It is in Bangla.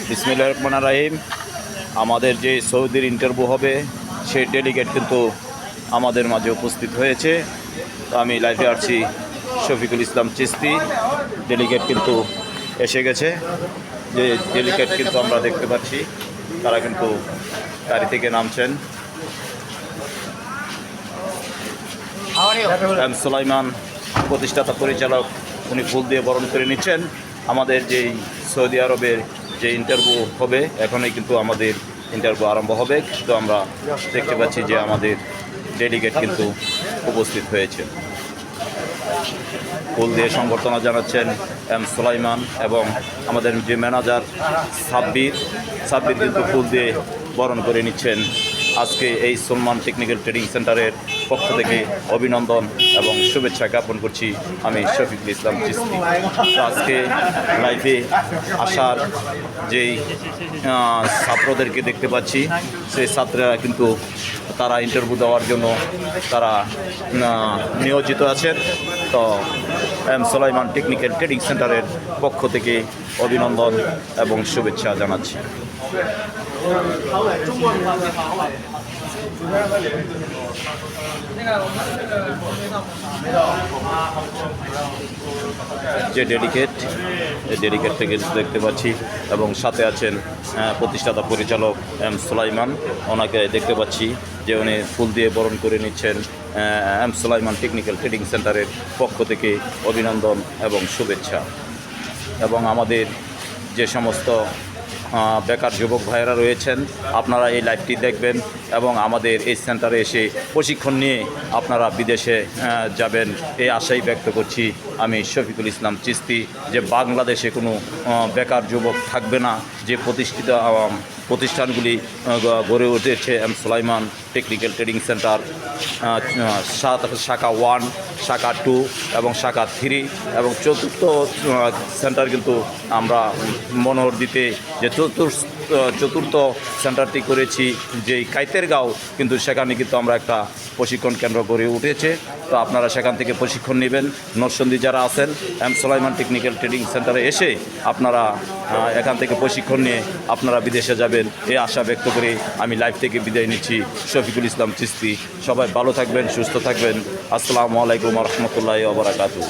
বিসমিল্লাহির রহমানির রহিম। আমাদের যে সৌদির ইন্টারভিউ হবে সেই ডেলিগেট কিন্তু আমাদের মাঝে উপস্থিত হয়েছে। তো আমি লাইভে আসছি শফিকুল ইসলাম চিস্তি। ডেলিগেট কিন্তু এসে গেছে। যে ডেলিগেট কিন্তু আমরা দেখতে পাচ্ছি, তারা কিন্তু গাড়ি থেকে নামছেন। এম সুলাইমান প্রতিষ্ঠাতা পরিচালক, উনি ফুল দিয়ে বরণ করে নিচ্ছেন। আমাদের যেই সৌদি আরবের যে ইন্টারভিউ হবে, এখনই কিন্তু আমাদের ইন্টারভিউ আরম্ভ হবে। তো আমরা দেখতে পাচ্ছি যে আমাদের ডেলিগেট কিন্তু উপস্থিত হয়েছে। ফুল দিয়ে সংবর্ধনা জানাচ্ছেন এম সুলাইমান এবং আমাদের যে ম্যানেজার সাব্বির কিন্তু ফুল দিয়ে বরণ করে নিচ্ছেন। আজকে এই সুলমান টেকনিক্যাল ট্রেডিং সেন্টারের পক্ষ থেকে অভিনন্দন এবং শুভেচ্ছা জ্ঞাপন করছি আমি শফিকুল ইসলাম চিস্তি। আজকে লাইভে আসার যেই ছাত্রদেরকে দেখতে পাচ্ছি, সেই ছাত্ররা কিন্তু তারা ইন্টারভিউ দেওয়ার জন্য তারা নিয়োজিত আছেন। তো এম সুলাইমান টেকনিক্যাল ট্রেডিং সেন্টারের পক্ষ থেকে অভিনন্দন এবং শুভেচ্ছা জানাচ্ছি। যে ডেডিকেট থেকে দেখতে পাচ্ছি এবং সাথে আছেন প্রতিষ্ঠাতা পরিচালক এম সুলাইমান, ওনাকে দেখতে পাচ্ছি যে উনি ফুল দিয়ে বরণ করে নিচ্ছেন। এম সুলাইমান টেকনিক্যাল ট্রেডিং সেন্টারের পক্ষ থেকে অভিনন্দন এবং শুভেচ্ছা। এবং আমাদের যে সমস্ত বেকার যুবক ভাইয়েরা রয়েছেন, আপনারা এই লাইভটি দেখবেন এবং আমাদের এই সেন্টারে এসে প্রশিক্ষণ নিয়ে আপনারা বিদেশে যাবেন এই আশাই ব্যক্ত করছি আমি শফিকুল ইসলাম চিস্তি। যে বাংলাদেশে কোনো বেকার যুবক থাকবে না। যে প্রতিষ্ঠানগুলি গড়ে উঠেছে M Sulaiman technical trading centre, শাখা 1, শাখা 2 এবং শাখা 3 এবং চতুর্থ সেন্টার কিন্তু আমরা মনোহর দিতে যে চতুর্থ সেন্টারটি করেছি যেই কাইতেরগাঁও, কিন্তু সেখানে কিন্তু আমরা একটা প্রশিক্ষণ কেন্দ্র গড়ে উঠেছে। তো আপনারা সেখান থেকে প্রশিক্ষণ নেবেন। নরসন্দী যারা আছেন এম সুলাইমান টেকনিক্যাল ট্রেডিং সেন্টারে এসে আপনারা এখান থেকে প্রশিক্ষণ নিয়ে আপনারা বিদেশে যাবেন এই আশা ব্যক্ত করে আমি লাইভ থেকে বিদায় নিচ্ছি। শফিকুল ইসলাম চিস্তি। সবাই ভালো থাকবেন, সুস্থ থাকবেন। আসসালামু আলাইকুম ওয়া রাহমাতুল্লাহি ওয়া বারাকাতুহু।